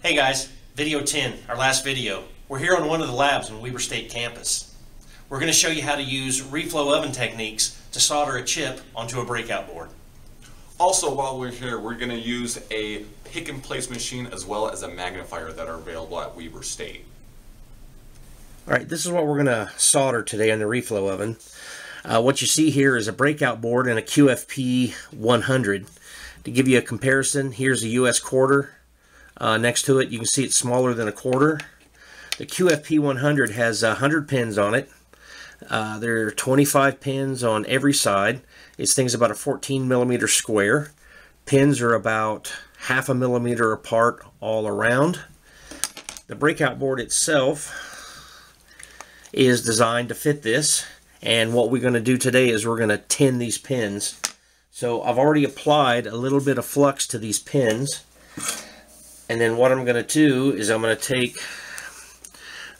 Hey guys, video 10, our last video. We're here on one of the labs on Weber State campus. We're going to show you how to use reflow oven techniques to solder a chip onto a breakout board. Also, while we're here, we're going to use a pick and place machine as well as a magnifier that are available at Weber State. Alright, this is what we're going to solder today on the reflow oven. What you see here is a breakout board and a QFP 100. To give you a comparison, here's a US quarter. Next to it, you can see it's smaller than a quarter. The QFP 100 has 100 pins on it. There are 25 pins on every side. This thing's about a 14 millimeter square. Pins are about half a millimeter apart all around. The breakout board itself is designed to fit this, and what we're going to do today is we're going to tin these pins. So I've already applied a little bit of flux to these pins. And then what I'm going to do is I'm going to take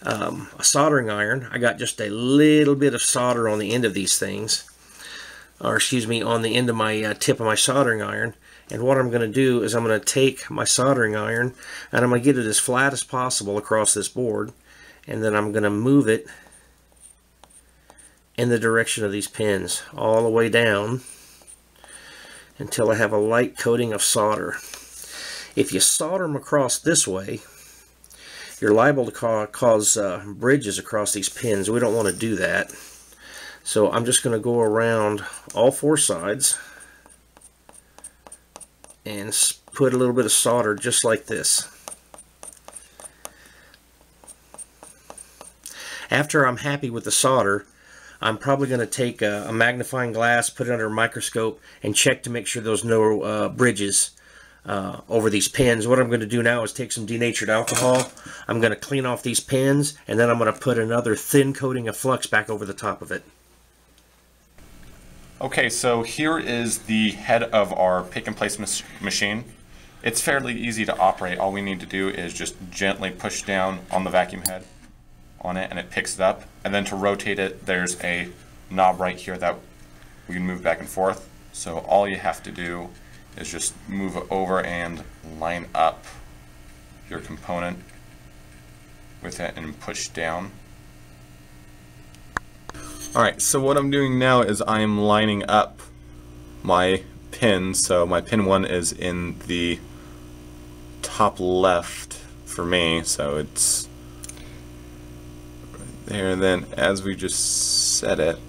a soldering iron. I got just a little bit of solder on the end of these things, or excuse me, on the end of my tip of my soldering iron. And what I'm going to do is I'm going to take my soldering iron and I'm going to get it as flat as possible across this board, and then I'm going to move it in the direction of these pins all the way down until I have a light coating of solder. If you solder them across this way, you're liable to cause bridges across these pins. We don't want to do that. So I'm just going to go around all four sides and put a little bit of solder just like this. After I'm happy with the solder, I'm probably going to take a magnifying glass, put it under a microscope, and check to make sure there's no bridges over these pins. What I'm going to do now is take some denatured alcohol. I'm going to clean off these pins, and then I'm going to put another thin coating of flux back over the top of it. Okay, so here is the head of our pick and place machine. It's fairly easy to operate. All we need to do is just gently push down on the vacuum head on it and it picks it up. And then to rotate it, there's a knob right here that we can move back and forth. So all you have to do is just move it over and line up your component with it and push down. Alright, so what I'm doing now is I'm lining up my pin. So my pin 1 is in the top left for me, so it's right there. And then as we just set it,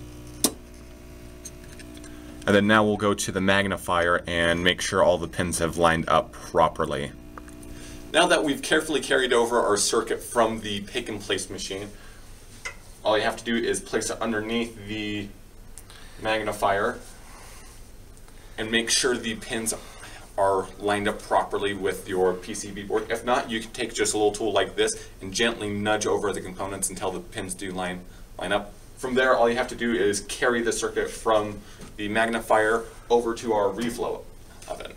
and then now we'll go to the magnifier and make sure all the pins have lined up properly. Now that we've carefully carried over our circuit from the pick and place machine, all you have to do is place it underneath the magnifier and make sure the pins are lined up properly with your PCB board. If not, you can take just a little tool like this and gently nudge over the components until the pins do line up. From there, all you have to do is carry the circuit from the magnifier over to our reflow oven.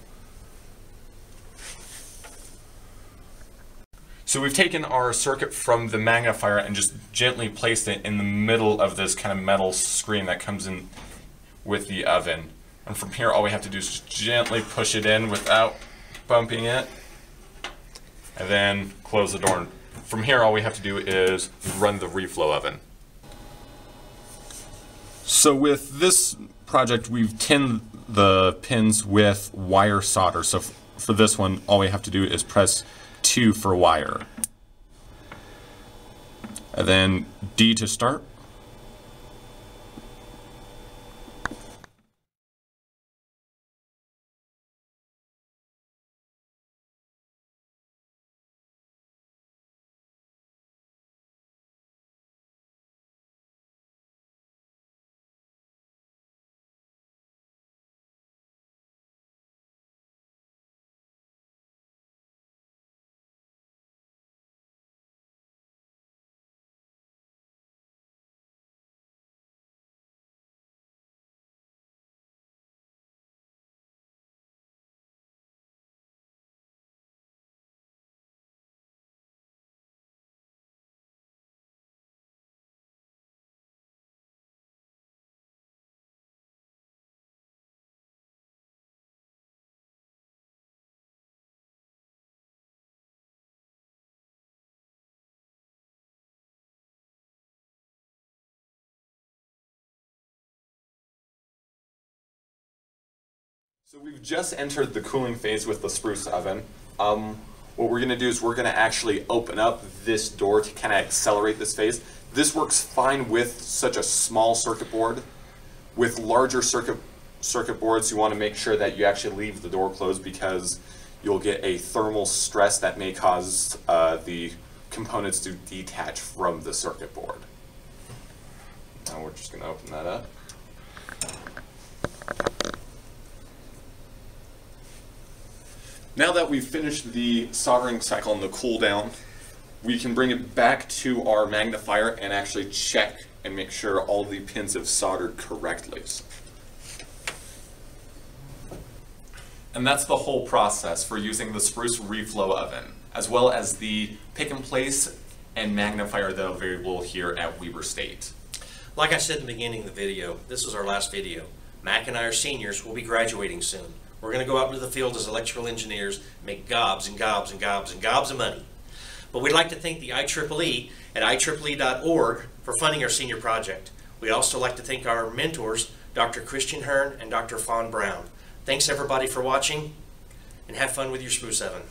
So we've taken our circuit from the magnifier and just gently placed it in the middle of this kind of metal screen that comes in with the oven. And from here, all we have to do is just gently push it in without bumping it, and then close the door. From here, all we have to do is run the reflow oven. So with this project, we've tinned the pins with wire solder. So for this one, all we have to do is press 2 for wire. And then D to start. So we've just entered the cooling phase with the spruce oven. What we're going to do is we're going to actually open up this door to kind of accelerate this phase. This works fine with such a small circuit board. With larger circuit boards, you want to make sure that you actually leave the door closed because you'll get a thermal stress that may cause the components to detach from the circuit board. Now we're just going to open that up. Now that we've finished the soldering cycle and the cool down, we can bring it back to our magnifier and actually check and make sure all the pins have soldered correctly. And that's the whole process for using the Spruce Reflow oven, as well as the pick and place and magnifier that are available here at Weber State. Like I said in the beginning of the video, this is our last video. Mac and I are seniors. We'll be graduating soon. We're going to go out into the field as electrical engineers, make gobs and gobs and gobs and gobs of money. But we'd like to thank the IEEE at IEEE.org for funding our senior project. We'd also like to thank our mentors, Dr. Christian Hearn and Dr. Fawn Brown. Thanks everybody for watching, and have fun with your spruce oven.